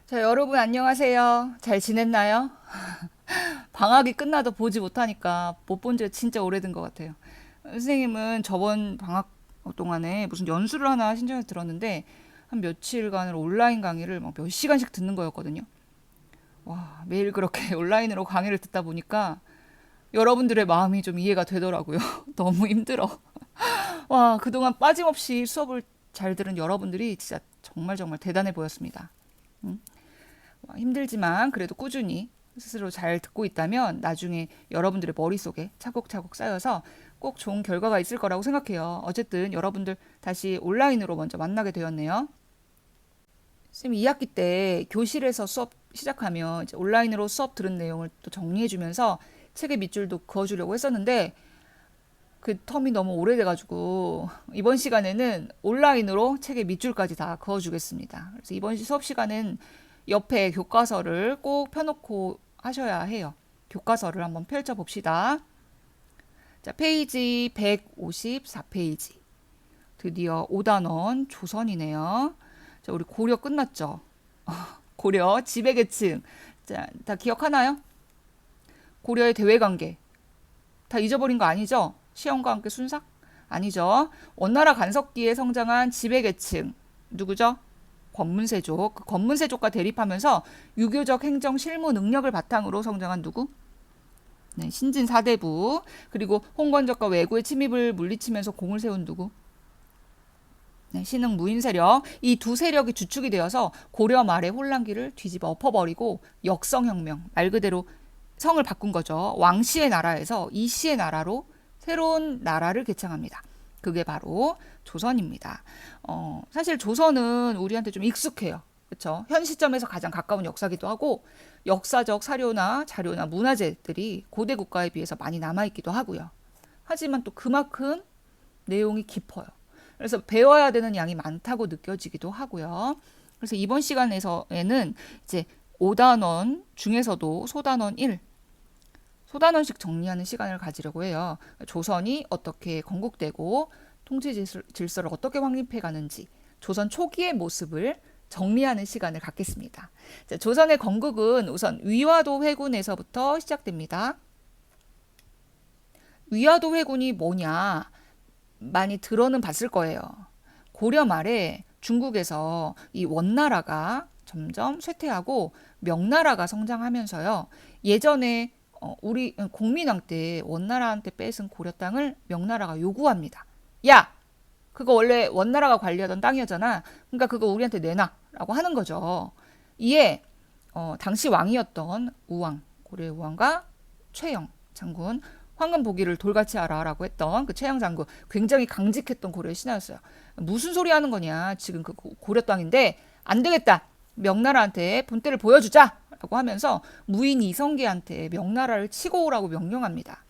자, 여러분 안녕하세요. 잘 지냈나요? 방학이 끝나도 보지 못하니까 못 본 지가 진짜 오래된 것 같아요. 선생님은 저번 방학 동안에 무슨 연수를 하나 신청해서 들었는데 한 며칠간을 온라인 강의를 막 몇 시간씩 듣는 거였거든요. 와, 매일 그렇게 온라인으로 강의를 듣다 보니까 여러분들의 마음이 좀 이해가 되더라고요. 너무 힘들어. 와, 그동안 빠짐없이 수업을 잘 들은 여러분들이 진짜 정말 정말 대단해 보였습니다. 음? 힘들지만 그래도 꾸준히 스스로 잘 듣고 있다면 나중에 여러분들의 머릿속에 차곡차곡 쌓여서 꼭 좋은 결과가 있을 거라고 생각해요. 어쨌든 여러분들 다시 온라인으로 먼저 만나게 되었네요. 쌤이 2학기 때 교실에서 수업 시작하면 이제 온라인으로 수업 들은 내용을 또 정리해주면서 책의 밑줄도 그어주려고 했었는데 그 텀이 너무 오래돼가지고 이번 시간에는 온라인으로 책의 밑줄까지 다 그어주겠습니다. 그래서 이번 수업 시간은 옆에 교과서를 꼭 펴놓고 하셔야 해요. 교과서를 한번 펼쳐봅시다. 자, 페이지 154페이지. 드디어 5단원 조선이네요. 자, 우리 고려 끝났죠? 고려 지배계층. 자, 다 기억하나요? 고려의 대외관계. 다 잊어버린 거 아니죠? 시험과 함께 순삭? 아니죠. 원나라 간섭기에 성장한 지배계층. 누구죠? 권문세족. 그 권문세족과 대립하면서 유교적 행정 실무 능력을 바탕으로 성장한 누구? 네, 신진 사대부. 그리고 홍건적과 왜구의 침입을 물리치면서 공을 세운 누구? 네, 신흥 무인 세력. 이 두 세력이 주축이 되어서 고려 말의 혼란기를 뒤집어 엎어버리고 역성혁명, 말 그대로 성을 바꾼 거죠. 왕씨의 나라에서 이씨의 나라로 새로운 나라를 개창합니다. 그게 바로 조선입니다. 사실 조선은 우리한테 좀 익숙해요. 그렇죠? 현 시점에서 가장 가까운 역사기도 하고 역사적 사료나 자료나 문화재들이 고대 국가에 비해서 많이 남아있기도 하고요. 하지만 또 그만큼 내용이 깊어요. 그래서 배워야 되는 양이 많다고 느껴지기도 하고요. 그래서 이번 시간에서는 이제 5단원 중에서도 소단원 1, 소단원식 정리하는 시간을 가지려고 해요. 조선이 어떻게 건국되고 통치 질서를 어떻게 확립해 가는지 조선 초기의 모습을 정리하는 시간을 갖겠습니다. 자, 조선의 건국은 우선 위화도 회군에서부터 시작됩니다. 위화도 회군이 뭐냐? 많이 들어는 봤을 거예요. 고려 말에 중국에서 이 원나라가 점점 쇠퇴하고 명나라가 성장하면서요. 예전에 우리 공민왕 때 원나라한테 뺏은 고려 땅을 명나라가 요구합니다. 야, 그거 원래 원나라가 관리하던 땅이었잖아. 그러니까 그거 우리한테 내놔라고 하는 거죠. 이에 당시 왕이었던 우왕, 고려의 우왕과 최영 장군, 황금 보기를 돌같이 하라라고 했던 그 최영 장군, 굉장히 강직했던 고려의 신하였어요. 무슨 소리 하는 거냐? 지금 그 고려 땅인데 안 되겠다. 명나라한테 본때를 보여주자라고 하면서 무인 이성계한테 명나라를 치고 오라고 명령합니다.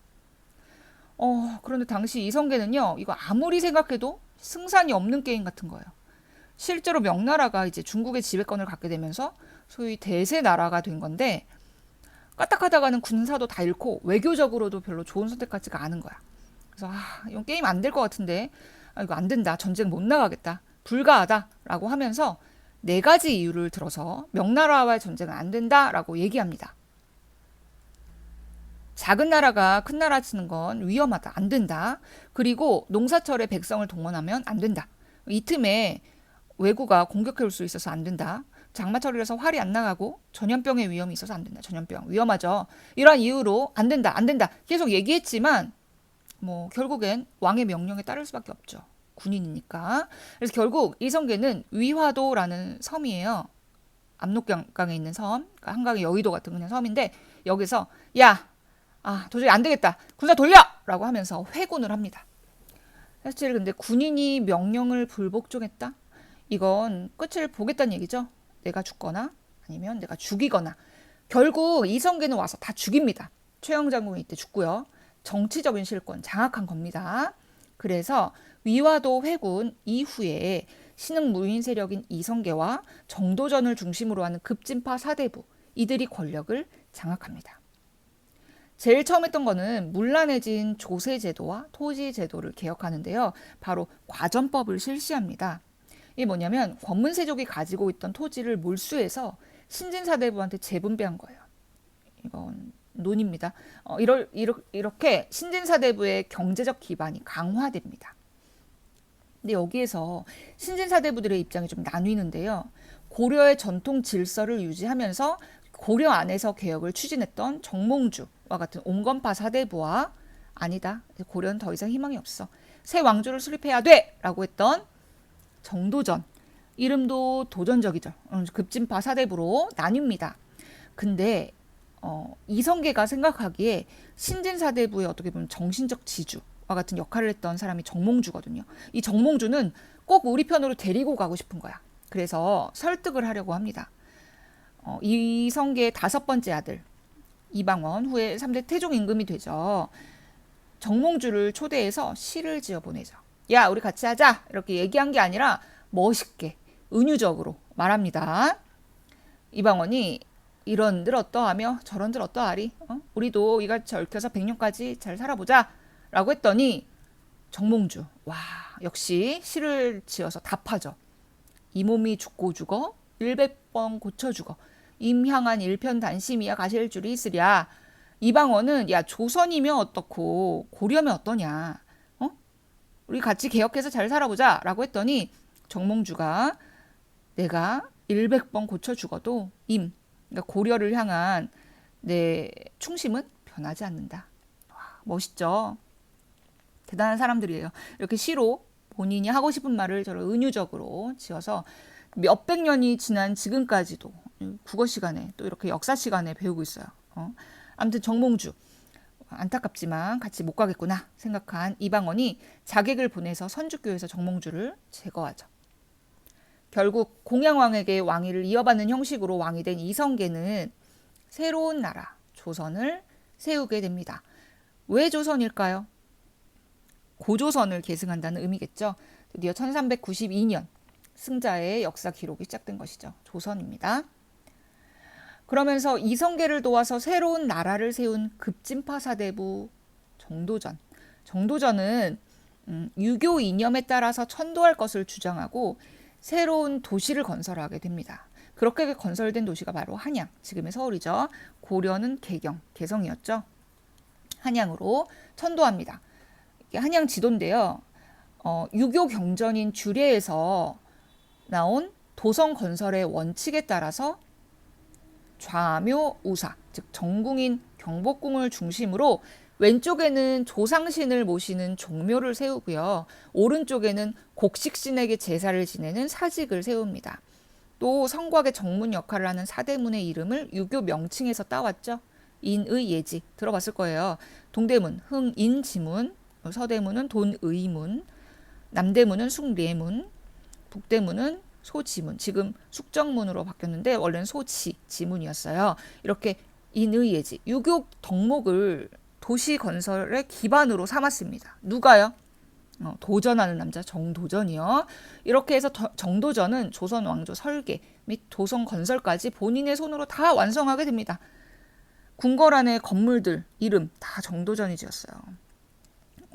그런데 당시 이성계는요, 이거 아무리 생각해도 승산이 없는 게임 같은 거예요. 실제로 명나라가 이제 중국의 지배권을 갖게 되면서 소위 대세 나라가 된 건데 까딱하다가는 군사도 다 잃고 외교적으로도 별로 좋은 선택 같지가 않은 거야. 그래서 이건 게임 안 될 것 같은데 이거 안 된다. 전쟁 못 나가겠다. 불가하다라고 하면서 네 가지 이유를 들어서 명나라와의 전쟁은 안 된다라고 얘기합니다. 작은 나라가 큰 나라 치는 건 위험하다. 안 된다. 그리고 농사철에 백성을 동원하면 안 된다. 이 틈에 왜구가 공격해 올 수 있어서 안 된다. 장마철이라서 활이 안 나가고 전염병의 위험이 있어서 안 된다. 전염병 위험하죠. 이러한 이유로 안 된다. 안 된다. 계속 얘기했지만 뭐 결국엔 왕의 명령에 따를 수밖에 없죠. 군인이니까. 그래서 결국 이성계는 위화도라는 섬이에요. 압록강에 있는 섬. 그러니까 한강의 여의도 같은 그냥 섬인데 여기서 야, 도저히 안 되겠다. 군사 돌려! 라고 하면서 회군을 합니다. 사실 근데 군인이 명령을 불복종했다? 이건 끝을 보겠다는 얘기죠. 내가 죽거나 아니면 내가 죽이거나. 결국 이성계는 와서 다 죽입니다. 최영 장군이 이때 죽고요. 정치적인 실권 장악한 겁니다. 그래서 위화도 회군 이후에 신흥무인 세력인 이성계와 정도전을 중심으로 하는 급진파 사대부, 이들이 권력을 장악합니다. 제일 처음 했던 거는 문란해진 조세제도와 토지제도를 개혁하는데요. 바로 과전법을 실시합니다. 이게 뭐냐면 권문세족이 가지고 있던 토지를 몰수해서 신진사대부한테 재분배한 거예요. 이건 논입니다. 이렇게 신진사대부의 경제적 기반이 강화됩니다. 근데 여기에서 신진사대부들의 입장이 좀 나뉘는데요. 고려의 전통 질서를 유지하면서 고려 안에서 개혁을 추진했던 정몽주와 같은 온건파 사대부와 아니다. 고려는 더 이상 희망이 없어. 새 왕조를 수립해야 돼! 라고 했던 정도전. 이름도 도전적이죠. 급진파 사대부로 나뉩니다. 근데 이성계가 생각하기에 신진사대부의 어떻게 보면 정신적 지주와 같은 역할을 했던 사람이 정몽주거든요. 이 정몽주는 꼭 우리 편으로 데리고 가고 싶은 거야. 그래서 설득을 하려고 합니다. 이성계의 5번째 아들 이방원, 후에 3대 태종 임금이 되죠. 정몽주를 초대해서 시를 지어 보내죠. 야, 우리 같이 하자! 이렇게 얘기한 게 아니라 멋있게 은유적으로 말합니다. 이방원이 이런들 어떠하며 저런들 어떠하리? 우리도 이같이 얽혀서 100년까지 잘 살아보자! 라고 했더니 정몽주, 와, 역시 시를 지어서 답하죠. 이 몸이 죽고 죽어 100번 고쳐 죽어 임향한 일편단심이야 가실 줄이 있으랴. 이방원은 야, 조선이면 어떻고 고려면 어떠냐. 우리 같이 개혁해서 잘 살아보자 라고 했더니 정몽주가 내가 100번 고쳐 죽어도 그러니까 고려를 향한 내 충심은 변하지 않는다. 와, 멋있죠. 대단한 사람들이에요. 이렇게 시로 본인이 하고 싶은 말을 저를 은유적으로 지어서 몇백 년이 지난 지금까지도 국어 시간에 또 이렇게 역사 시간에 배우고 있어요. 아무튼 정몽주, 안타깝지만 같이 못 가겠구나 생각한 이방원이 자객을 보내서 선주교에서 정몽주를 제거하죠. 결국 공양왕에게 왕위를 이어받는 형식으로 왕이 된 이성계는 새로운 나라 조선을 세우게 됩니다. 왜 조선일까요? 고조선을 계승한다는 의미겠죠. 드디어 1392년 승자의 역사 기록이 시작된 것이죠. 조선입니다. 그러면서 이성계를 도와서 새로운 나라를 세운 급진파 사대부 정도전. 정도전은 유교 이념에 따라서 천도할 것을 주장하고 새로운 도시를 건설하게 됩니다. 그렇게 건설된 도시가 바로 한양, 지금의 서울이죠. 고려는 개경, 개성이었죠. 한양으로 천도합니다. 이게 한양 지도인데요. 유교 경전인 주례에서 나온 도성 건설의 원칙에 따라서 좌묘우사, 즉 정궁인 경복궁을 중심으로 왼쪽에는 조상신을 모시는 종묘를 세우고요. 오른쪽에는 곡식신에게 제사를 지내는 사직을 세웁니다. 또 성곽의 정문 역할을 하는 사대문의 이름을 유교 명칭에서 따왔죠. 인의 예지 들어봤을 거예요. 동대문 흥인지문, 서대문은 돈의문, 남대문은 숭례문, 북대문은 소지문, 지금 숙정문으로 바뀌었는데 원래는 소지문이었어요. 이렇게 인의예지, 유교 덕목을 도시 건설의 기반으로 삼았습니다. 누가요? 도전하는 남자 정도전이요. 이렇게 해서 정도전은 조선 왕조 설계 및 도성 건설까지 본인의 손으로 다 완성하게 됩니다. 궁궐안의 건물들 이름 다 정도전이 지었어요.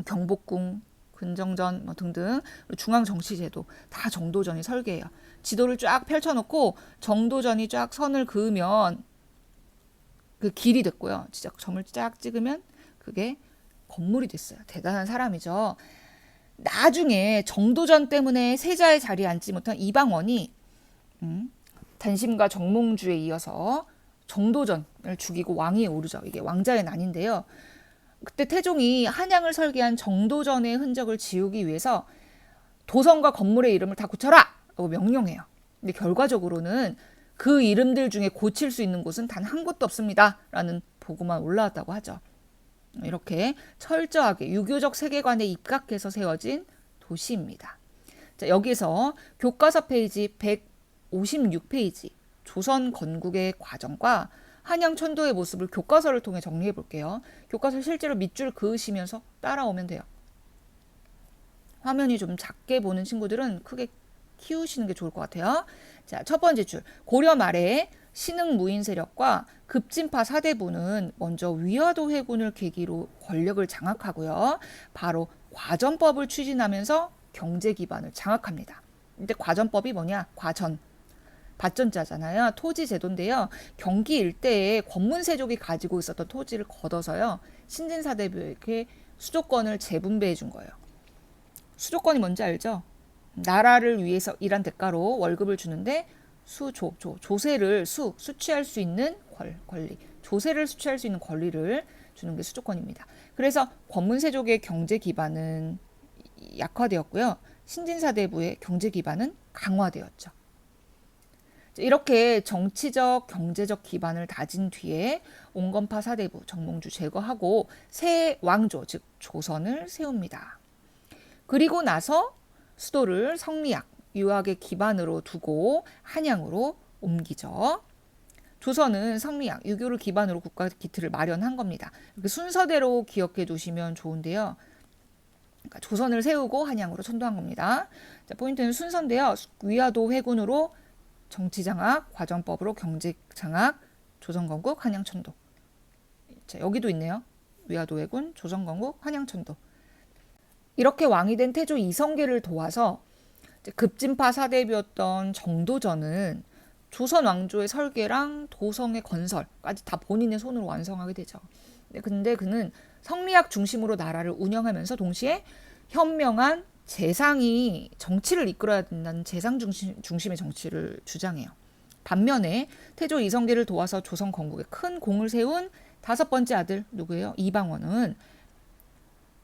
경복궁, 근정전 등등, 중앙정치제도 다 정도전이 설계해요. 지도를 쫙 펼쳐놓고 정도전이 쫙 선을 그으면 그 길이 됐고요. 진짜 점을 쫙 찍으면 그게 건물이 됐어요. 대단한 사람이죠. 나중에 정도전 때문에 세자의 자리에 앉지 못한 이방원이 단심과 정몽주에 이어서 정도전을 죽이고 왕위에 오르죠. 이게 왕자의 난인데요. 그때 태종이 한양을 설계한 정도전의 흔적을 지우기 위해서 도성과 건물의 이름을 다 고쳐라! 라고 명령해요. 근데 결과적으로는 그 이름들 중에 고칠 수 있는 곳은 단 한 곳도 없습니다. 라는 보고만 올라왔다고 하죠. 이렇게 철저하게 유교적 세계관에 입각해서 세워진 도시입니다. 자, 여기서 교과서 페이지 156페이지 조선 건국의 과정과 한양 천도의 모습을 교과서를 통해 정리해 볼게요. 교과서 실제로 밑줄 그으시면서 따라오면 돼요. 화면이 좀 작게 보는 친구들은 크게 키우시는 게 좋을 것 같아요. 자, 첫 번째 줄. 고려 말에 신흥 무인 세력과 급진파 사대부는 먼저 위화도 회군을 계기로 권력을 장악하고요. 바로 과전법을 추진하면서 경제 기반을 장악합니다. 근데 과전법이 뭐냐? 과전. 밭전자잖아요. 토지 제도인데요. 경기 일대에 권문세족이 가지고 있었던 토지를 걷어서요. 신진사대부에게 수조권을 재분배해 준 거예요. 수조권이 뭔지 알죠? 나라를 위해서 일한 대가로 월급을 주는데 조세를 수취할 수 있는 권리, 조세를 수취할 수 있는 권리를 주는 게 수조권입니다. 그래서 권문세족의 경제 기반은 약화되었고요. 신진사대부의 경제 기반은 강화되었죠. 이렇게 정치적, 경제적 기반을 다진 뒤에 온건파 사대부, 정몽주 제거하고 새 왕조, 즉 조선을 세웁니다. 그리고 나서 수도를 성리학, 유학의 기반으로 두고 한양으로 옮기죠. 조선은 성리학, 유교를 기반으로 국가 기틀을 마련한 겁니다. 순서대로 기억해 두시면 좋은데요. 그러니까 조선을 세우고 한양으로 천도한 겁니다. 자, 포인트는 순서인데요. 위화도 회군으로 정치장악, 과정법으로 경제장악, 조선건국, 한양천도. 자, 여기도 있네요. 위화도 회군, 조선건국, 한양천도. 이렇게 왕이 된 태조 이성계를 도와서 급진파 사대부였던 정도전은 조선 왕조의 설계랑 도성의 건설까지 다 본인의 손으로 완성하게 되죠. 근데 그는 성리학 중심으로 나라를 운영하면서 동시에 현명한 재상이 정치를 이끌어야 된다는 재상 중심의 정치를 주장해요. 반면에 태조 이성계를 도와서 조선 건국에 큰 공을 세운 다섯 번째 아들 누구예요? 이방원은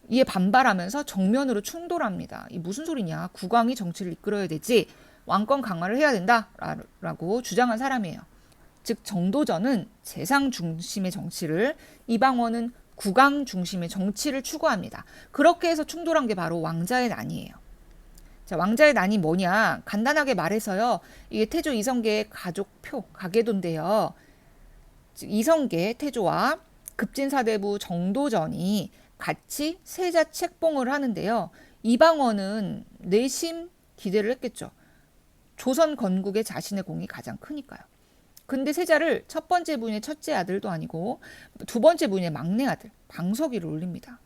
이에 반발하면서 정면으로 충돌합니다. 이 무슨 소리냐? 국왕이 정치를 이끌어야 되지 왕권 강화를 해야 된다라고 주장한 사람이에요. 즉 정도전은 재상 중심의 정치를, 이방원은 국왕 중심의 정치를 추구합니다. 그렇게 해서 충돌한 게 바로 왕자의 난이에요. 자, 왕자의 난이 뭐냐? 간단하게 말해서요. 이게 태조 이성계의 가족표, 가계도인데요. 즉 이성계, 태조와 급진사대부 정도전이 같이 세자 책봉을 하는데요. 이방원은 내심 기대를 했겠죠. 조선 건국에 자신의 공이 가장 크니까요. 근데 세자를 첫 번째 부인의 첫째 아들도 아니고 두 번째 부인의 막내 아들 방석이를 올립니다.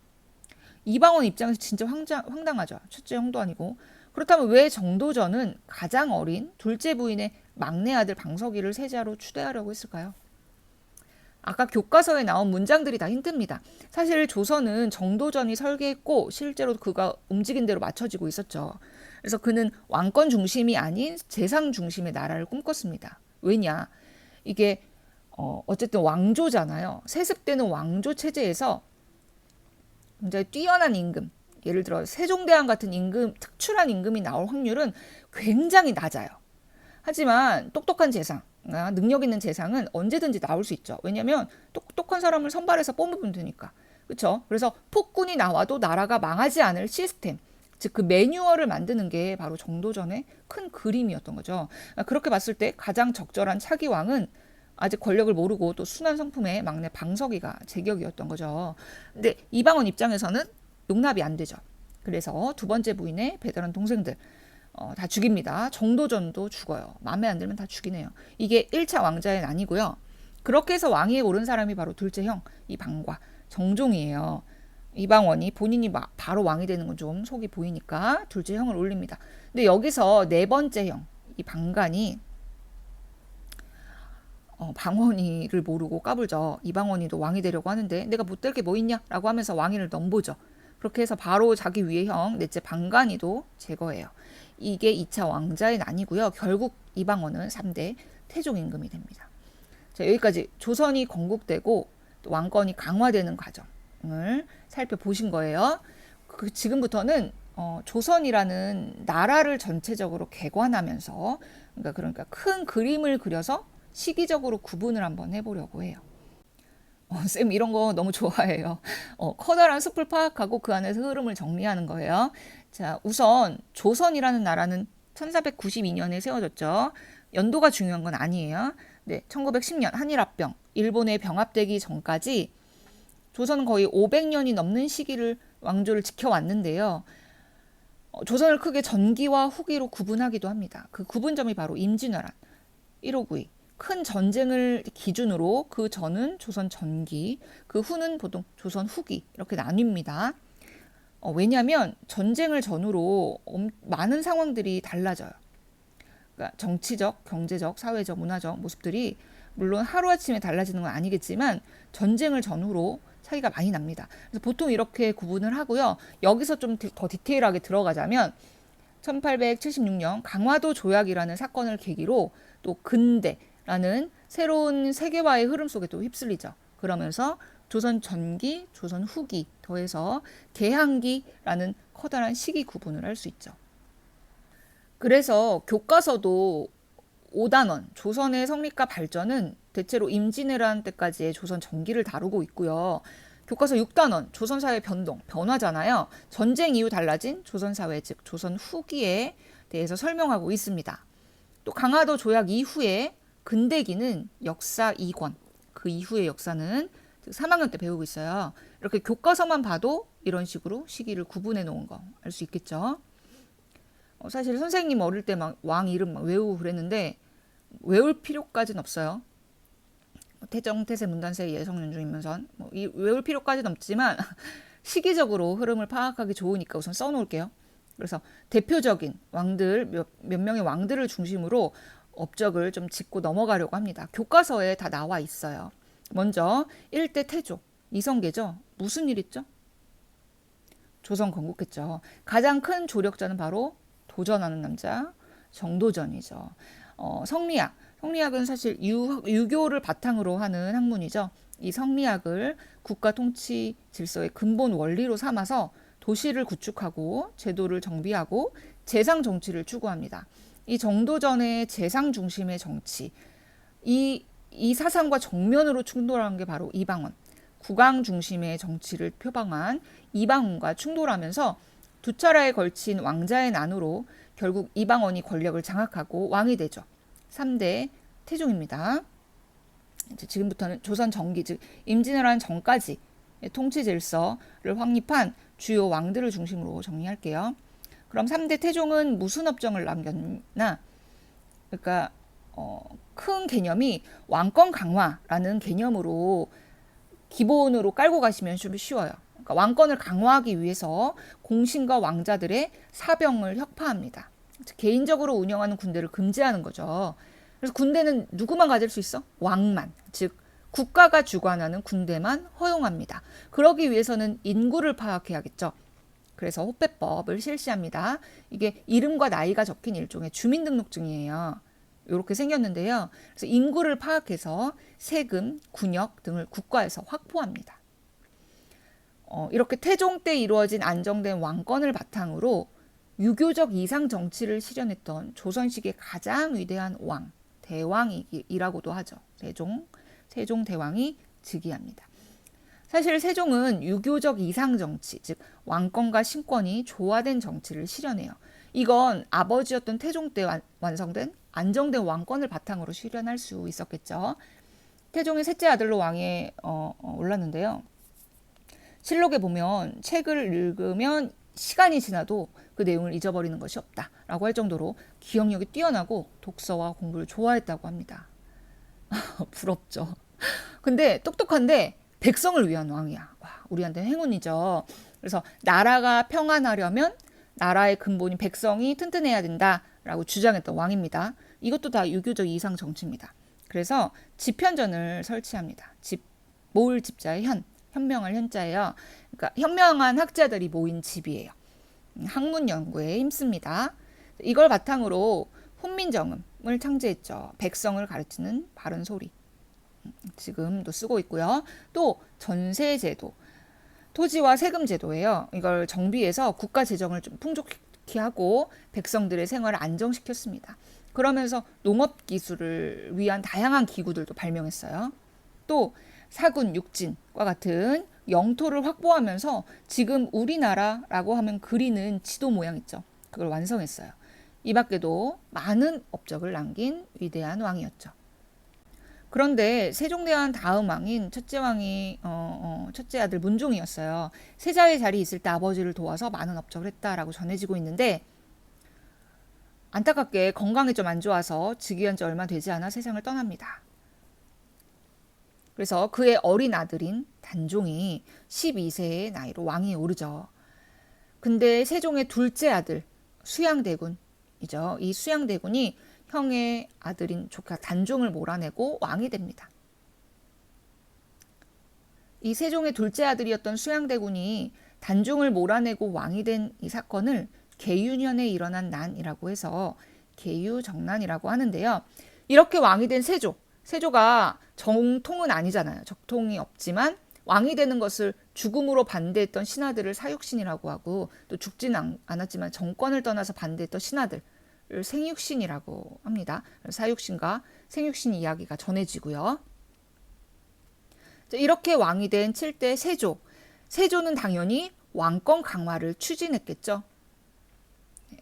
이방원 입장에서 진짜 황당하죠. 첫째 형도 아니고. 그렇다면 왜 정도전은 가장 어린 둘째 부인의 막내 아들 방석이를 세자로 추대하려고 했을까요? 아까 교과서에 나온 문장들이 다 힌트입니다. 사실 조선은 정도전이 설계했고 실제로 그가 움직인 대로 맞춰지고 있었죠. 그래서 그는 왕권 중심이 아닌 재상 중심의 나라를 꿈꿨습니다. 왜냐? 이게 어쨌든 왕조잖아요. 세습되는 왕조 체제에서 굉장히 뛰어난 임금, 예를 들어 세종대왕 같은 임금, 특출한 임금이 나올 확률은 굉장히 낮아요. 하지만 똑똑한 재상, 능력 있는 재상은 언제든지 나올 수 있죠. 왜냐하면 똑똑한 사람을 선발해서 뽑으면 되니까. 그렇죠? 그래서 폭군이 나와도 나라가 망하지 않을 시스템, 즉 그 매뉴얼을 만드는 게 바로 정도전의 큰 그림이었던 거죠. 그렇게 봤을 때 가장 적절한 차기 왕은 아직 권력을 모르고 또 순한 성품의 막내 방석이가 제격이었던 거죠. 근데 이방원 입장에서는 용납이 안 되죠. 그래서 두 번째 부인의 배달한 동생들 다 죽입니다. 정도전도 죽어요. 마음에 안 들면 다 죽이네요. 이게 1차 왕자의 난이고요. 그렇게 해서 왕위에 오른 사람이 바로 둘째 형 이방과 정종이에요. 이방원이 본인이 바로 왕이 되는 건 좀 속이 보이니까 둘째 형을 올립니다. 근데 여기서 네 번째 형, 이 방간이 방원이를 모르고 까불죠. 이방원이도 왕이 되려고 하는데 내가 못 될 게 뭐 있냐? 라고 하면서 왕위를 넘보죠. 그렇게 해서 바로 자기 위의 형, 넷째 방간이도 제거해요. 이게 2차 왕자의 난이고요. 결국 이방원은 3대 태종 임금이 됩니다. 자, 여기까지 조선이 건국되고 또 왕권이 강화되는 과정을 살펴보신 거예요. 지금부터는 조선이라는 나라를 전체적으로 개관하면서 그러니까 큰 그림을 그려서 시기적으로 구분을 한번 해보려고 해요. 쌤 이런 거 너무 좋아해요. 커다란 숲을 파악하고 그 안에서 흐름을 정리하는 거예요. 자, 우선 조선이라는 나라는 1492년에 세워졌죠. 연도가 중요한 건 아니에요. 네, 1910년 한일합병, 일본에 병합되기 전까지 조선은 거의 500년이 넘는 시기를 왕조를 지켜왔는데요. 조선을 크게 전기와 후기로 구분하기도 합니다. 그 구분점이 바로 임진왜란 1592. 큰 전쟁을 기준으로 그 전은 조선 전기, 그 후는 보통 조선 후기 이렇게 나뉩니다. 왜냐하면 전쟁을 전후로 많은 상황들이 달라져요. 그러니까 정치적, 경제적, 사회적, 문화적 모습들이 물론 하루아침에 달라지는 건 아니겠지만 전쟁을 전후로 차이가 많이 납니다. 그래서 보통 이렇게 구분을 하고요. 여기서 좀 더 디테일하게 들어가자면 1876년 강화도 조약이라는 사건을 계기로 또 근대라는 새로운 세계화의 흐름 속에 또 휩쓸리죠. 그러면서 조선 전기, 조선 후기 더해서 개항기라는 커다란 시기 구분을 할 수 있죠. 그래서 교과서도 5단원 조선의 성립과 발전은 대체로 임진왜란 때까지의 조선 전기를 다루고 있고요. 교과서 6단원 조선사회 변동, 변화잖아요. 전쟁 이후 달라진 조선사회 즉 조선 후기에 대해서 설명하고 있습니다. 또 강화도 조약 이후에 근대기는 역사 2권, 그 이후의 역사는 3학년 때 배우고 있어요. 이렇게 교과서만 봐도 이런 식으로 시기를 구분해 놓은 거 알 수 있겠죠. 사실 선생님 어릴 때 막 왕 이름 막 외우고 그랬는데 외울 필요까지는 없어요. 태정, 태세, 문단세, 예성, 윤중, 임문선 외울 필요까지는 없지만 시기적으로 흐름을 파악하기 좋으니까 우선 써놓을게요. 그래서 대표적인 왕들 몇 명의 왕들을 중심으로 업적을 좀 짚고 넘어가려고 합니다. 교과서에 다 나와 있어요. 먼저 1대 태조, 이성계죠. 무슨 일 있죠? 조선 건국했죠. 가장 큰 조력자는 바로 도전하는 남자 정도전이죠. 성리학. 성리학은 사실 유교를 바탕으로 하는 학문이죠. 이 성리학을 국가 통치 질서의 근본 원리로 삼아서 도시를 구축하고 제도를 정비하고 재상 정치를 추구합니다. 이 정도전의 재상 중심의 정치, 이 사상과 정면으로 충돌하는 게 바로 이방원. 국왕 중심의 정치를 표방한 이방원과 충돌하면서 두 차례에 걸친 왕자의 난으로 결국 이방원이 권력을 장악하고 왕이 되죠. 3대 태종입니다. 이제 지금부터는 조선 전기 즉 임진왜란 전까지 통치 질서를 확립한 주요 왕들을 중심으로 정리할게요. 그럼 3대 태종은 무슨 업적을 남겼나? 그러니까 큰 개념이 왕권 강화라는 개념으로 기본으로 깔고 가시면 좀 쉬워요. 그러니까 왕권을 강화하기 위해서 공신과 왕자들의 사병을 혁파합니다. 개인적으로 운영하는 군대를 금지하는 거죠. 그래서 군대는 누구만 가질 수 있어? 왕만. 즉 국가가 주관하는 군대만 허용합니다. 그러기 위해서는 인구를 파악해야겠죠. 그래서 호패법을 실시합니다. 이게 이름과 나이가 적힌 일종의 주민등록증이에요. 이렇게 생겼는데요. 그래서 인구를 파악해서 세금, 군역 등을 국가에서 확보합니다. 이렇게 태종 때 이루어진 안정된 왕권을 바탕으로 유교적 이상 정치를 실현했던 조선시기의 가장 위대한 왕, 대왕이라고도 하죠. 세종 대왕이 즉위합니다. 사실 세종은 유교적 이상 정치, 즉 왕권과 신권이 조화된 정치를 실현해요. 이건 아버지였던 태종 때 완성된 안정된 왕권을 바탕으로 실현할 수 있었겠죠. 태종의 셋째 아들로 왕에 올랐는데요. 실록에 보면 책을 읽으면 시간이 지나도 그 내용을 잊어버리는 것이 없다라고 할 정도로 기억력이 뛰어나고 독서와 공부를 좋아했다고 합니다. 부럽죠. 근데 똑똑한데 백성을 위한 왕이야. 와, 우리한테 행운이죠. 그래서 나라가 평안하려면 나라의 근본인 백성이 튼튼해야 된다라고 주장했던 왕입니다. 이것도 다 유교적 이상 정치입니다. 그래서 집현전을 설치합니다. 모을 집자의 현명할 현자예요. 그러니까 현명한 학자들이 모인 집이에요. 학문 연구에 힘씁니다. 이걸 바탕으로 훈민정음을 창제했죠. 백성을 가르치는 바른 소리. 지금도 쓰고 있고요. 또 전세제도, 토지와 세금 제도예요. 이걸 정비해서 국가 재정을 좀 풍족히 하고 백성들의 생활을 안정시켰습니다. 그러면서 농업 기술을 위한 다양한 기구들도 발명했어요. 또 사군, 육진과 같은 영토를 확보하면서 지금 우리나라라고 하면 그리는 지도 모양 있죠. 그걸 완성했어요. 이 밖에도 많은 업적을 남긴 위대한 왕이었죠. 그런데 세종대왕 다음 왕인 첫째 왕이 첫째 아들 문종이었어요. 세자의 자리에 있을 때 아버지를 도와서 많은 업적을 했다라고 전해지고 있는데 안타깝게 건강이 좀 안 좋아서 즉위한 지 얼마 되지 않아 세상을 떠납니다. 그래서 그의 어린 아들인 단종이 12세의 나이로 왕위에 오르죠. 근데 세종의 둘째 아들 수양대군이죠. 이 수양대군이 형의 아들인 조카 단종을 몰아내고 왕이 됩니다. 이 세종의 둘째 아들이었던 수양대군이 단종을 몰아내고 왕이 된 이 사건을 계유년에 일어난 난이라고 해서 계유정난이라고 하는데요. 이렇게 왕이 된 세조가 정통은 아니잖아요. 적통이 없지만 왕이 되는 것을 죽음으로 반대했던 신하들을 사육신이라고 하고 또 죽지는 않았지만 정권을 떠나서 반대했던 신하들을 생육신이라고 합니다. 사육신과 생육신 이야기가 전해지고요. 이렇게 왕이 된 7대 세조. 세조는 당연히 왕권 강화를 추진했겠죠.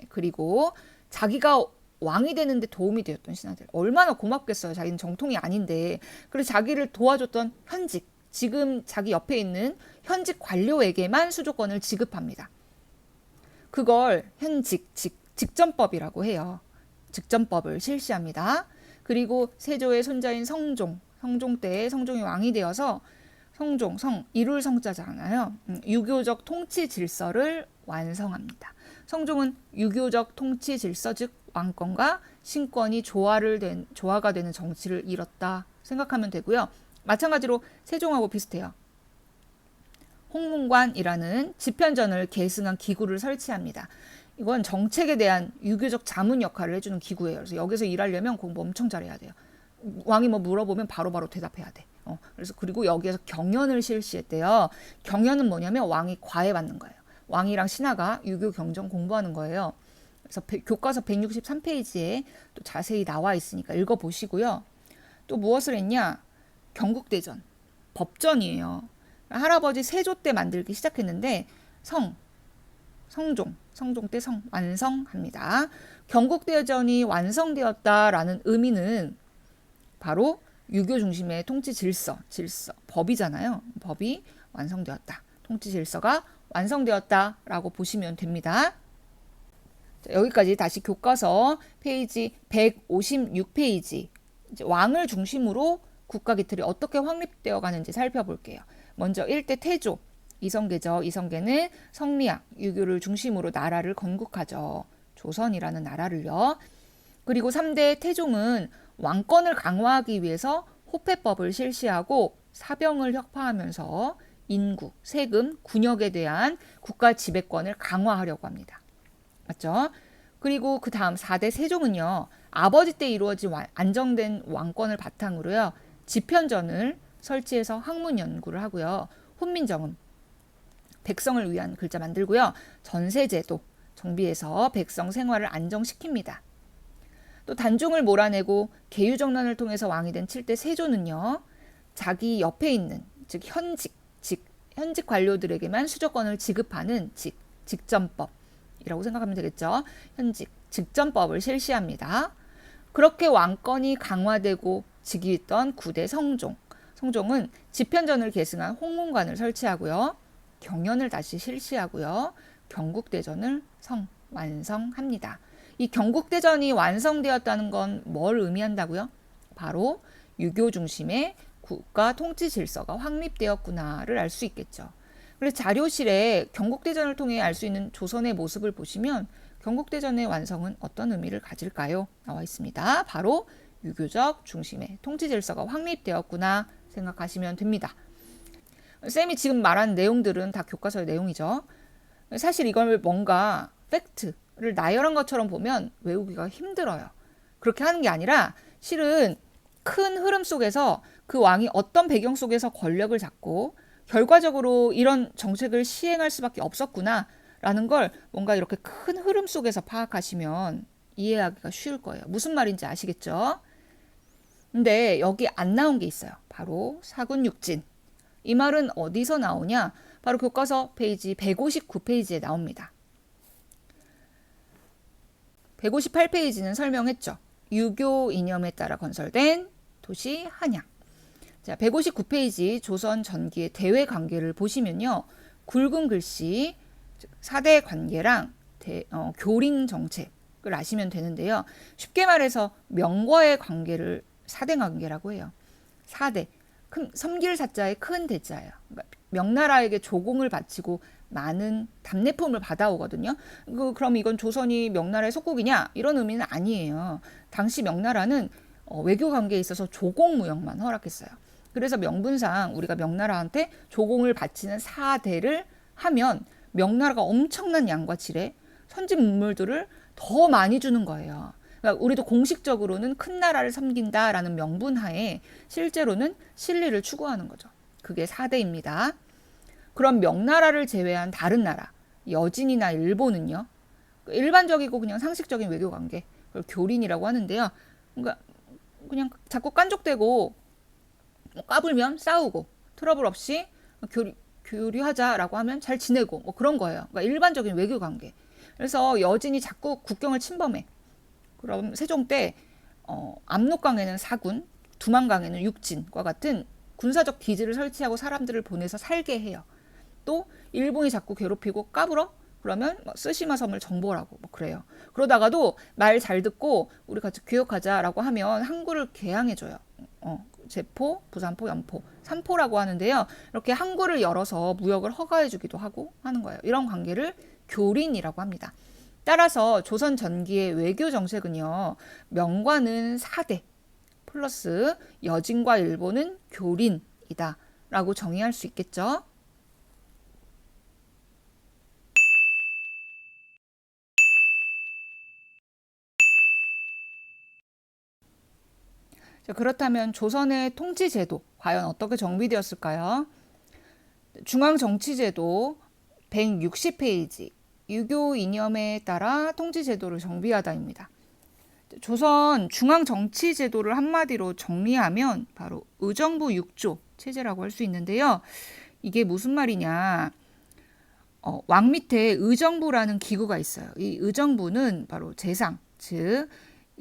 그리고 자기가 왕이 되는데 도움이 되었던 신하들 얼마나 고맙겠어요. 자기는 정통이 아닌데. 그래서 자기를 도와줬던 현직, 지금 자기 옆에 있는 현직 관료에게만 수조권을 지급합니다. 그걸 직전법이라고 해요. 직전법을 실시합니다. 그리고 세조의 손자인 성종 때에 성종이 왕이 되어서 이룰 성자잖아요. 유교적 통치 질서를 완성합니다. 성종은 유교적 통치 질서 즉 왕권과 신권이 조화가 되는 정치를 이뤘다 생각하면 되고요. 마찬가지로 세종하고 비슷해요. 홍문관이라는 집현전을 계승한 기구를 설치합니다. 이건 정책에 대한 유교적 자문 역할을 해주는 기구예요. 그래서 여기서 일하려면 공부 엄청 잘해야 돼요. 왕이 뭐 물어보면 바로바로 대답해야 돼. 그래서 그리고 여기에서 경연을 실시했대요. 경연은 뭐냐면 왕이 과외받는 거예요. 왕이랑 신하가 유교 경전 공부하는 거예요. 그래서 교과서 163페이지에 또 자세히 나와 있으니까 읽어보시고요. 또 무엇을 했냐? 경국대전, 법전이에요. 할아버지 세조 때 만들기 시작했는데 성종 때 완성합니다. 경국대전이 완성되었다라는 의미는 바로 유교 중심의 통치 질서, 법이잖아요. 법이 완성되었다. 통치 질서가 완성되었다라고 보시면 됩니다. 자, 여기까지 다시 교과서 페이지 156페이지. 왕을 중심으로 국가 기틀이 어떻게 확립되어 가는지 살펴볼게요. 먼저 1대 태조, 이성계죠. 이성계는 성리학, 유교를 중심으로 나라를 건국하죠. 조선이라는 나라를요. 그리고 3대 태종은 왕권을 강화하기 위해서 호패법을 실시하고 사병을 혁파하면서 인구, 세금, 군역에 대한 국가 지배권을 강화하려고 합니다. 맞죠? 그리고 그 다음 4대 세종은요. 아버지 때 이루어진 안정된 왕권을 바탕으로요. 집현전을 설치해서 학문 연구를 하고요. 훈민정음, 백성을 위한 글자 만들고요. 전세제도 정비해서 백성 생활을 안정시킵니다. 또 단종을 몰아내고 계유정난을 통해서 왕이 된 7대 세조는요. 자기 옆에 있는 즉 현직 관료들에게만 수조권을 지급하는 직전법이라고 생각하면 되겠죠. 직전법을 실시합니다. 그렇게 왕권이 강화되고 즉위했던 9대 성종은 집현전을 계승한 홍문관을 설치하고요. 경연을 다시 실시하고요. 경국대전을 완성합니다. 이 경국대전이 완성되었다는 건 뭘 의미한다고요? 바로 유교 중심의 국가 통치 질서가 확립되었구나를 알 수 있겠죠. 그래서 자료실에 경국대전을 통해 알 수 있는 조선의 모습을 보시면 경국대전의 완성은 어떤 의미를 가질까요? 나와 있습니다. 바로 유교적 중심의 통치 질서가 확립되었구나 생각하시면 됩니다. 쌤이 지금 말한 내용들은 다 교과서의 내용이죠. 사실 이걸 뭔가 팩트를 나열한 것처럼 보면 외우기가 힘들어요. 그렇게 하는 게 아니라 실은 큰 흐름 속에서 그 왕이 어떤 배경 속에서 권력을 잡고 결과적으로 이런 정책을 시행할 수밖에 없었구나 라는 걸 뭔가 이렇게 큰 흐름 속에서 파악하시면 이해하기가 쉬울 거예요. 무슨 말인지 아시겠죠? 근데 여기 안 나온 게 있어요. 바로 사군육진. 이 말은 어디서 나오냐? 바로 교과서 페이지 159페이지에 나옵니다. 158페이지는 설명했죠. 유교 이념에 따라 건설된 도시 한양. 자, 159페이지 조선 전기의 대외 관계를 보시면요. 굵은 글씨 4대 관계랑 교린 정책을 아시면 되는데요. 쉽게 말해서 명과의 관계를 4대 관계라고 해요. 4대. 섬길 사자의 큰 대자예요. 그러니까 명나라에게 조공을 바치고 많은 답례품을 받아오거든요. 그럼 이건 조선이 명나라의 속국이냐? 이런 의미는 아니에요. 당시 명나라는 외교 관계에 있어서 조공무역만 허락했어요. 그래서 명분상 우리가 명나라한테 조공을 바치는 4대를 하면 명나라가 엄청난 양과 질의 선진 문물들을 더 많이 주는 거예요. 그러니까 우리도 공식적으로는 큰 나라를 섬긴다라는 명분 하에 실제로는 실리를 추구하는 거죠. 그게 4대입니다. 그럼 명나라를 제외한 다른 나라, 여진이나 일본은요? 일반적이고 그냥 상식적인 외교 관계, 그걸 교린이라고 하는데요. 그러니까 그냥 자꾸 깐족대고 까불면 싸우고 트러블 없이 교류하자라고 하면 잘 지내고 뭐 그런 거예요. 그러니까 일반적인 외교 관계. 그래서 여진이 자꾸 국경을 침범해. 그럼 세종 때 압록강에는 사군, 두만강에는 육진과 같은 군사적 기지를 설치하고 사람들을 보내서 살게 해요. 또 일본이 자꾸 괴롭히고 까불어? 그러면 쓰시마 섬을 정벌하고 뭐 그래요. 그러다가도 말 잘 듣고 우리 같이 교역하자라고 하면 항구를 개항해줘요. 제포, 부산포, 연포, 삼포라고 하는데요. 이렇게 항구를 열어서 무역을 허가해주기도 하고 하는 거예요. 이런 관계를 교린이라고 합니다. 따라서 조선 전기의 외교 정책은요. 명과는 4대 플러스 여진과 일본은 교린이다 라고 정의할 수 있겠죠. 자, 그렇다면 조선의 통치제도 과연 어떻게 정비되었을까요? 중앙정치제도 160페이지 유교 이념에 따라 통치제도를 정비하다입니다. 조선 중앙정치제도를 한마디로 정리하면 바로 의정부 6조 체제라고 할 수 있는데요. 이게 무슨 말이냐? 왕 밑에 의정부라는 기구가 있어요. 이 의정부는 바로 재상, 즉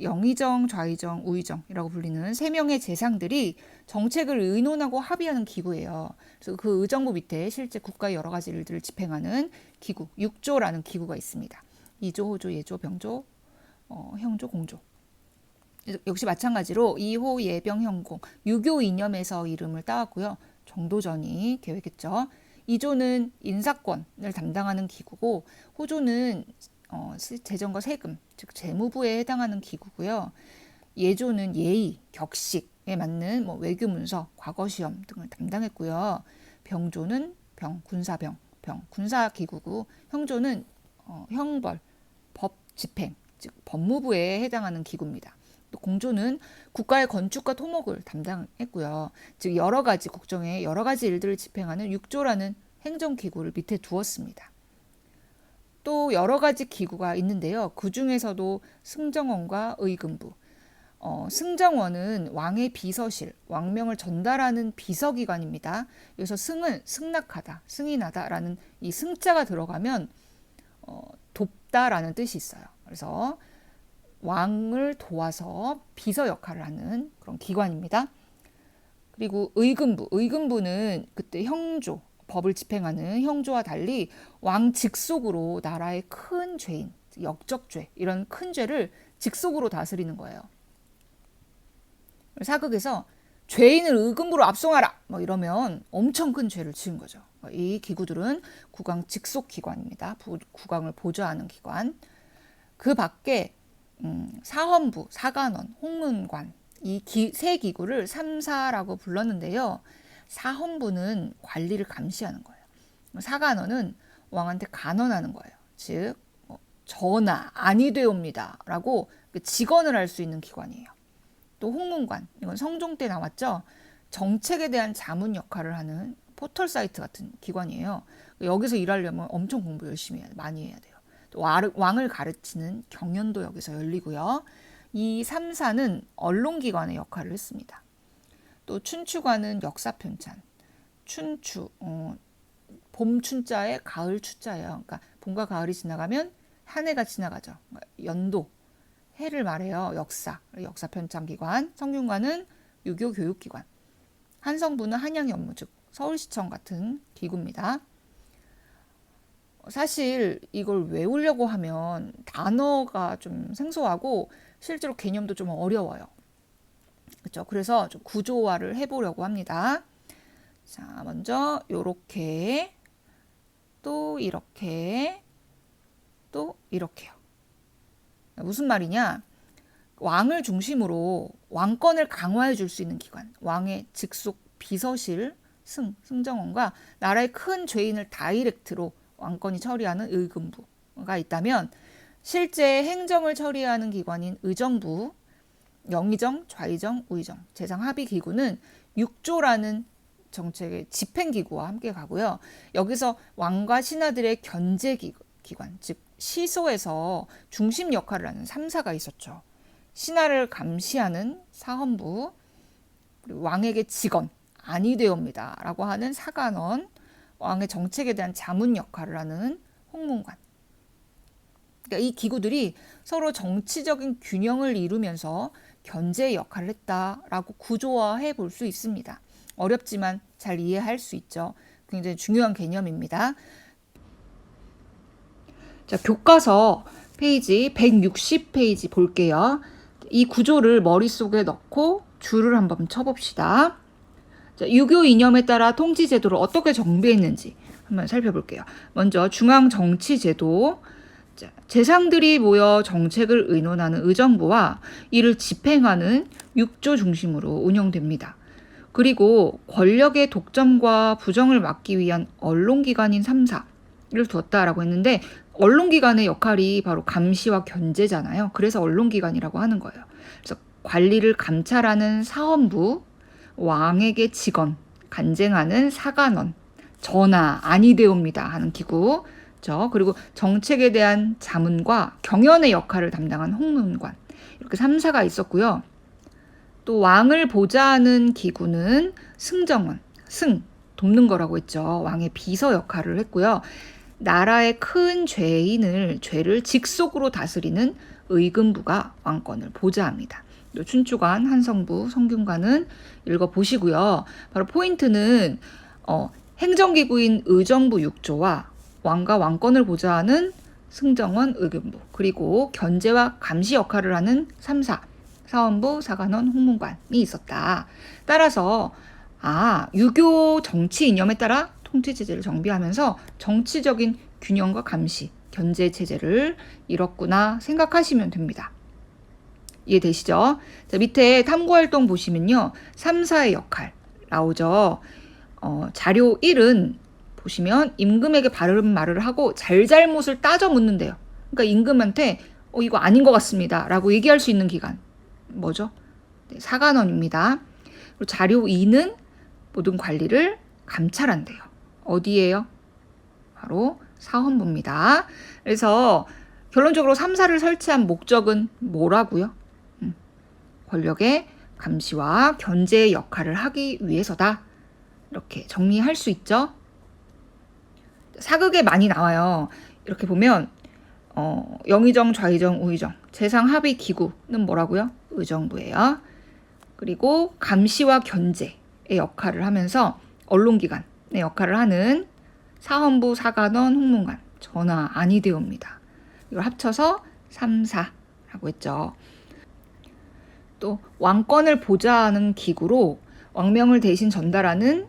영의정, 좌의정, 우의정이라고 불리는 3명의 재상들이 정책을 의논하고 합의하는 기구예요. 그래서 그 의정부 밑에 실제 국가의 여러 가지 일들을 집행하는 기구, 6조라는 기구가 있습니다. 2조, 호조, 예조, 병조, 형조, 공조. 역시 마찬가지로 2호, 예병, 형공, 유교 이념에서 이름을 따왔고요. 정도전이 계획했죠. 2조는 인사권을 담당하는 기구고 호조는 재정과 세금, 즉 재무부에 해당하는 기구고요. 예조는 예의, 격식에 맞는 외교 문서, 과거 시험 등을 담당했고요. 병조는 군사병, 군사 기구고 형조는 형벌, 법 집행, 즉 법무부에 해당하는 기구입니다. 또 공조는 국가의 건축과 토목을 담당했고요. 즉 여러 가지 국정의 여러 가지 일들을 집행하는 6조라는 행정기구를 밑에 두었습니다. 또 여러 가지 기구가 있는데요. 그 중에서도 승정원과 의금부. 승정원은 왕의 비서실, 왕명을 전달하는 비서기관입니다. 여기서 승은 승낙하다, 승인하다라는 이 승자가 들어가면 돕다라는 뜻이 있어요. 그래서 왕을 도와서 비서 역할을 하는 그런 기관입니다. 그리고 의금부는 그때 형조, 법을 집행하는 형조와 달리 왕 직속으로 나라의 큰 죄인, 역적죄 이런 큰 죄를 직속으로 다스리는 거예요. 사극에서 죄인을 의금부로 압송하라 뭐 이러면 엄청 큰 죄를 지은 거죠. 이 기구들은 국왕 직속 기관입니다. 국왕을 보좌하는 기관. 그 밖에 사헌부, 사간원, 홍문관 이 세 기구를 3사라고 불렀는데요. 사헌부는 관리를 감시하는 거예요. 사간원은 왕한테 간언하는 거예요. 즉 전하 아니 되옵니다 라고 직언을 할 수 있는 기관이에요. 또 홍문관, 이건 성종 때 나왔죠. 정책에 대한 자문 역할을 하는 포털 사이트 같은 기관이에요. 여기서 일하려면 엄청 공부 열심히 많이 해야 돼요. 또 왕을 가르치는 경연도 여기서 열리고요. 이 3사는 언론기관의 역할을 했습니다. 또 춘추관은 역사편찬. 춘추, 봄 춘자에 가을 추자예요. 그러니까 봄과 가을이 지나가면 한 해가 지나가죠. 연도, 해를 말해요. 역사편찬기관. 성균관은 유교 교육기관. 한성부는 한양의 업무, 즉 서울시청 같은 기구입니다. 사실 이걸 외우려고 하면 단어가 좀 생소하고 실제로 개념도 좀 어려워요. 그렇죠? 그래서 좀 구조화를 해보려고 합니다. 자, 먼저 요렇게, 또 이렇게, 또 이렇게요. 무슨 말이냐? 왕을 중심으로 왕권을 강화해 줄 수 있는 기관, 왕의 직속 비서실, 승정원과 나라의 큰 죄인을 다이렉트로 왕권이 처리하는 의금부가 있다면, 실제 행정을 처리하는 기관인 의정부, 영의정, 좌의정, 우의정, 재상합의기구는 6조라는 정책의 집행기구와 함께 가고요. 여기서 왕과 신하들의 견제기관, 즉 시소에서 중심 역할을 하는 3사가 있었죠. 신하를 감시하는 사헌부, 그리고 왕에게 직언, 아니 되옵니다 라고 하는 사관원, 왕의 정책에 대한 자문 역할을 하는 홍문관. 그러니까 이 기구들이 서로 정치적인 균형을 이루면서 견제 역할을 했다라고 구조화해 볼 수 있습니다. 어렵지만 잘 이해할 수 있죠. 굉장히 중요한 개념입니다. 자, 교과서 페이지 160페이지 볼게요. 이 구조를 머릿속에 넣고 줄을 한번 쳐봅시다. 자, 유교 이념에 따라 통치제도를 어떻게 정비했는지 한번 살펴볼게요. 먼저 중앙정치제도, 자, 재상들이 모여 정책을 의논하는 의정부와 이를 집행하는 6조 중심으로 운영됩니다. 그리고 권력의 독점과 부정을 막기 위한 언론기관인 3사를 두었다라고 했는데, 언론기관의 역할이 바로 감시와 견제잖아요. 그래서 언론기관이라고 하는 거예요. 그래서 관리를 감찰하는 사헌부, 왕에게 직언, 간쟁하는 사관원, 전하, 아니 되옵니다 하는 기구, 그리고 정책에 대한 자문과 경연의 역할을 담당한 홍문관, 이렇게 3사가 있었고요. 또 왕을 보좌하는 기구는 승정원, 돕는 거라고 했죠. 왕의 비서 역할을 했고요. 나라의 큰 죄를 직속으로 다스리는 의금부가 왕권을 보좌합니다. 춘추관, 한성부, 성균관은 읽어보시고요. 바로 포인트는 행정기구인 의정부 6조와 왕과 왕권을 보좌하는 승정원, 의금부, 그리고 견제와 감시 역할을 하는 3사, 사헌부, 사관원, 홍문관이 있었다. 따라서 유교 정치 이념에 따라 통치체제를 정비하면서 정치적인 균형과 감시, 견제 체제를 이뤘구나 생각하시면 됩니다. 이해되시죠? 자, 밑에 탐구활동 보시면요. 3사의 역할 나오죠. 자료 1은 보시면 임금에게 바른 말을 하고 잘잘못을 따져 묻는데요. 그러니까 임금한테 이거 아닌 것 같습니다 라고 얘기할 수 있는 기관. 뭐죠? 네, 사관원입니다. 그리고 자료 2는 모든 관리를 감찰한대요. 어디예요? 바로 사헌부입니다. 그래서 결론적으로 3사를 설치한 목적은 뭐라고요? 권력의 감시와 견제의 역할을 하기 위해서다. 이렇게 정리할 수 있죠. 사극에 많이 나와요. 이렇게 보면 영의정, 좌의정, 우의정, 재상합의 기구는 뭐라고요? 의정부예요. 그리고 감시와 견제의 역할을 하면서 언론기관의 역할을 하는 사헌부, 사관원, 홍문관, 전하, 아니 되옵니다. 이걸 합쳐서 3사라고 했죠. 또 왕권을 보좌하는 기구로 왕명을 대신 전달하는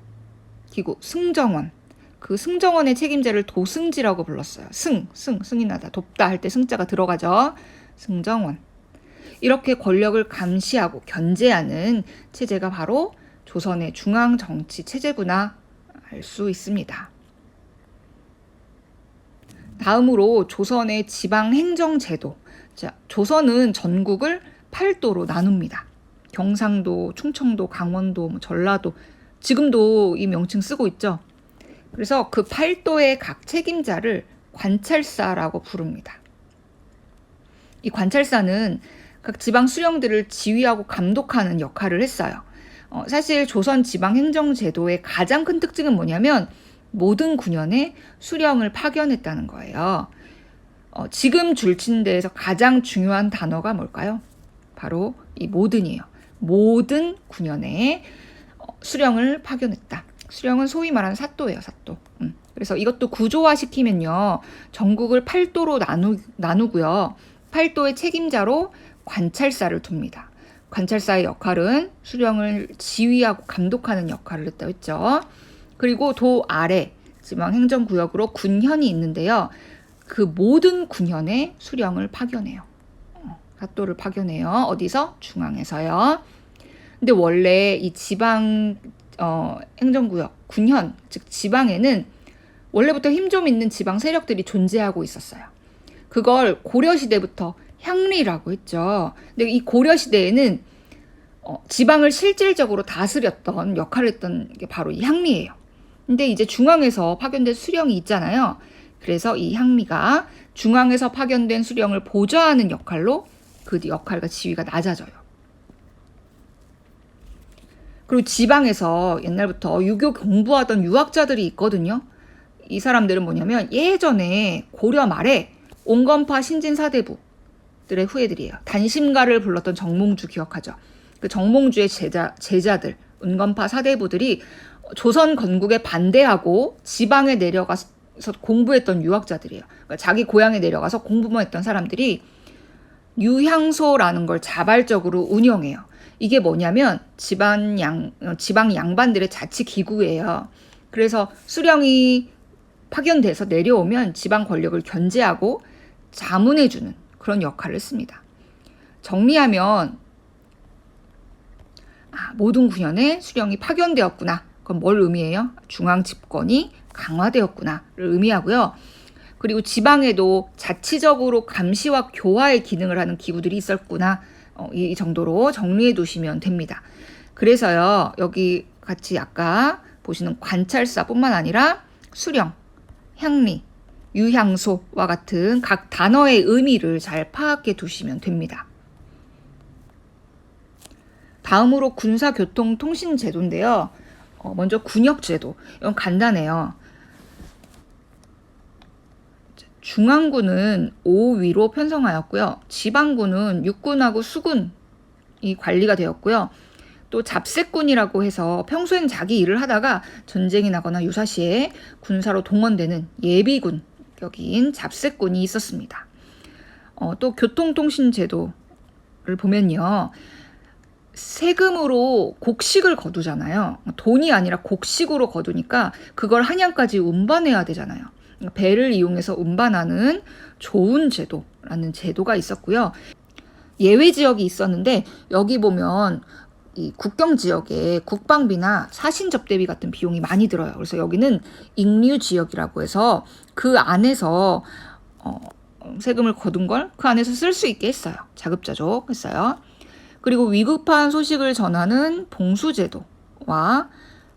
기구, 승정원. 그 승정원의 책임자를 도승지라고 불렀어요. 승이 나다, 돕다 할 때 승자가 들어가죠. 승정원. 이렇게 권력을 감시하고 견제하는 체제가 바로 조선의 중앙정치 체제구나 알 수 있습니다. 다음으로 조선의 지방행정제도. 자, 조선은 전국을 8도로 나눕니다. 경상도, 충청도, 강원도, 전라도, 지금도 이 명칭 쓰고 있죠. 그래서 그 8도의 각 책임자를 관찰사라고 부릅니다. 이 관찰사는 각 지방 수령들을 지휘하고 감독하는 역할을 했어요. 사실 조선 지방행정제도의 가장 큰 특징은 뭐냐면 모든 군현에 수령을 파견했다는 거예요. 지금 줄친대에서 가장 중요한 단어가 뭘까요? 바로 이 모든이에요. 모든 군현에 수령을 파견했다. 수령은 소위 말하는 사또예요, 사또. 그래서 이것도 구조화시키면요, 전국을 8도로 나누고요. 8도의 책임자로 관찰사를 둡니다. 관찰사의 역할은 수령을 지휘하고 감독하는 역할을 했다고 했죠. 그리고 도 아래 지방행정구역으로 군현이 있는데요. 그 모든 군현에 수령을 파견해요. 사또를 파견해요. 어디서? 중앙에서요. 근데 원래 이 지방 행정구역, 군현, 즉 지방에는 원래부터 힘 좀 있는 지방 세력들이 존재하고 있었어요. 그걸 고려시대부터 향리라고 했죠. 근데 이 고려시대에는 지방을 실질적으로 다스렸던 역할을 했던 게 바로 이 향리예요. 근데 이제 중앙에서 파견된 수령이 있잖아요. 그래서 이 향리가 중앙에서 파견된 수령을 보좌하는 역할로 그 역할과 지위가 낮아져요. 그리고 지방에서 옛날부터 유교 공부하던 유학자들이 있거든요. 이 사람들은 뭐냐면 예전에 고려 말에 온건파 신진사대부들의 후예들이에요. 단심가를 불렀던 정몽주 기억하죠? 그 정몽주의 제자들, 온건파 사대부들이 조선 건국에 반대하고 지방에 내려가서 공부했던 유학자들이에요. 그러니까 자기 고향에 내려가서 공부만 했던 사람들이 유향소라는 걸 자발적으로 운영해요. 이게 뭐냐면 지방 양반들의 자치기구예요. 그래서 수령이 파견돼서 내려오면 지방 권력을 견제하고 자문해주는 그런 역할을 했습니다. 정리하면 모든 군현에 수령이 파견되었구나. 그건 뭘 의미해요? 중앙 집권이 강화되었구나를 의미하고요. 그리고 지방에도 자치적으로 감시와 교화의 기능을 하는 기구들이 있었구나. 이 정도로 정리해 두시면 됩니다. 그래서요, 여기 같이 아까 보시는 관찰사뿐만 아니라 수령, 향리, 유향소와 같은 각 단어의 의미를 잘 파악해 두시면 됩니다. 다음으로 군사교통통신제도인데요. 먼저 군역제도. 이건 간단해요. 중앙군은 5위로 편성하였고요. 지방군은 육군하고 수군이 관리가 되었고요. 또 잡새군이라고 해서 평소엔 자기 일을 하다가 전쟁이 나거나 유사시에 군사로 동원되는 예비군격인 잡새군이 있었습니다. 또 교통통신제도를 보면요. 세금으로 곡식을 거두잖아요. 돈이 아니라 곡식으로 거두니까 그걸 한양까지 운반해야 되잖아요. 배를 이용해서 운반하는 좋은 제도라는 제도가 있었고요. 예외 지역이 있었는데 여기 보면 이 국경 지역에 국방비나 사신 접대비 같은 비용이 많이 들어요. 그래서 여기는 익류 지역이라고 해서 그 안에서 세금을 거둔 걸 그 안에서 쓸 수 있게 했어요. 자급자족 했어요. 그리고 위급한 소식을 전하는 봉수제도와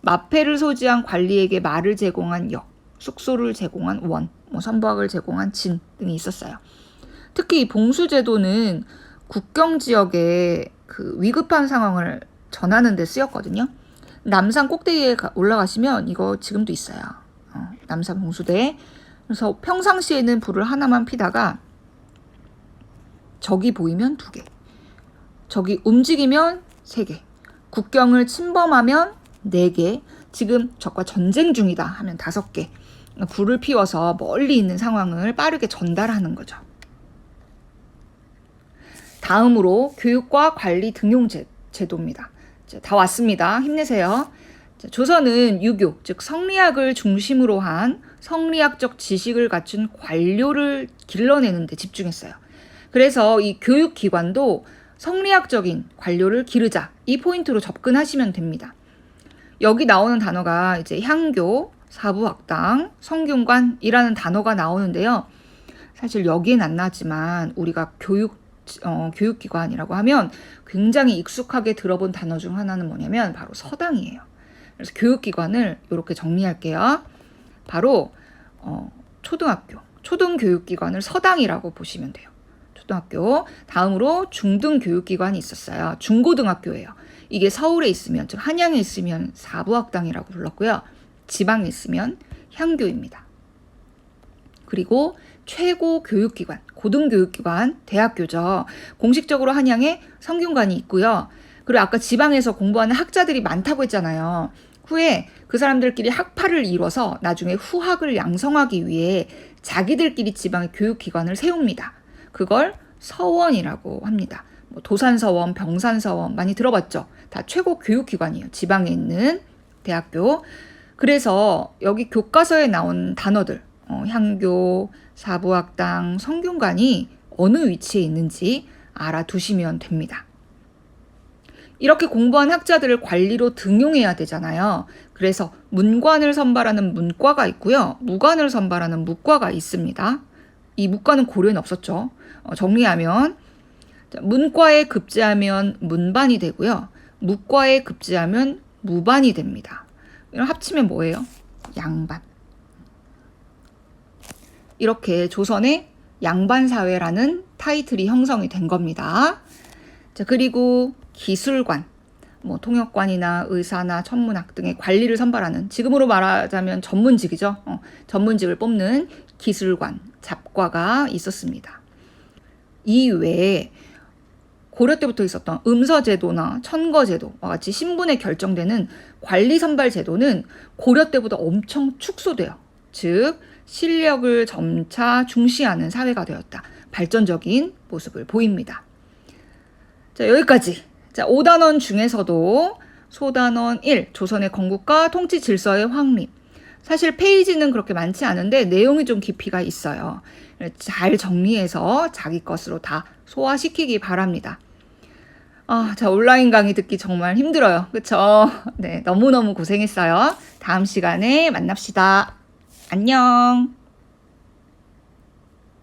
마패를 소지한 관리에게 말을 제공한 역, 숙소를 제공한 원, 선박을 제공한 진 등이 있었어요. 특히 이 봉수제도는 국경 지역에 그 위급한 상황을 전하는 데 쓰였거든요. 남산 꼭대기에 올라가시면 이거 지금도 있어요. 남산 봉수대. 그래서 평상시에는 불을 하나만 피다가 적이 보이면 2개, 적이 움직이면 3개, 국경을 침범하면 4개, 지금 적과 전쟁 중이다 하면 5개, 불을 피워서 멀리 있는 상황을 빠르게 전달하는 거죠. 다음으로 교육과 관리 등용 제도입니다. 다 왔습니다. 힘내세요. 조선은 유교, 즉 성리학을 중심으로 한 성리학적 지식을 갖춘 관료를 길러내는 데 집중했어요. 그래서 이 교육기관도 성리학적인 관료를 기르자, 이 포인트로 접근하시면 됩니다. 여기 나오는 단어가 이제 향교, 사부학당, 성균관이라는 단어가 나오는데요. 사실 여기엔 안 나지만 우리가 교육기관이라고 하면 굉장히 익숙하게 들어본 단어 중 하나는 뭐냐면 바로 서당이에요. 그래서 교육기관을 이렇게 정리할게요. 바로 초등학교, 초등교육기관을 서당이라고 보시면 돼요. 초등학교. 다음으로 중등교육기관이 있었어요. 중고등학교예요. 이게 서울에 있으면, 즉 한양에 있으면 사부학당이라고 불렀고요. 지방에 있으면 향교입니다. 그리고 최고 교육기관, 고등교육기관, 대학교죠. 공식적으로 한양에 성균관이 있고요. 그리고 아까 지방에서 공부하는 학자들이 많다고 했잖아요. 후에 그 사람들끼리 학파를 이뤄서 나중에 후학을 양성하기 위해 자기들끼리 지방의 교육기관을 세웁니다. 그걸 서원이라고 합니다. 뭐 도산서원, 병산서원 많이 들어봤죠? 다 최고 교육기관이에요. 지방에 있는 대학교. 그래서 여기 교과서에 나온 단어들, 향교, 사부학당, 성균관이 어느 위치에 있는지 알아두시면 됩니다. 이렇게 공부한 학자들을 관리로 등용해야 되잖아요. 그래서 문관을 선발하는 문과가 있고요. 무관을 선발하는 무과가 있습니다. 이 무과는 고려는 없었죠. 정리하면 문과에 급제하면 문반이 되고요. 무과에 급제하면 무반이 됩니다. 이런 합치면 뭐예요? 양반. 이렇게 조선의 양반사회라는 타이틀이 형성이 된 겁니다. 자, 그리고 기술관, 뭐 통역관이나 의사나 천문학 등의 관리를 선발하는, 지금으로 말하자면 전문직이죠. 전문직을 뽑는 기술관, 잡과가 있었습니다. 이 외에 고려 때부터 있었던 음서제도나 천거제도와 같이 신분에 결정되는 관리 선발 제도는 고려 때보다 엄청 축소돼요. 즉 실력을 점차 중시하는 사회가 되었다. 발전적인 모습을 보입니다. 자, 여기까지. 자, 5단원 중에서도 소단원 1, 조선의 건국과 통치 질서의 확립. 사실 페이지는 그렇게 많지 않은데 내용이 좀 깊이가 있어요. 잘 정리해서 자기 것으로 다 소화시키기 바랍니다. 자, 온라인 강의 듣기 정말 힘들어요. 그쵸? 네, 너무너무 고생했어요. 다음 시간에 만납시다. 안녕.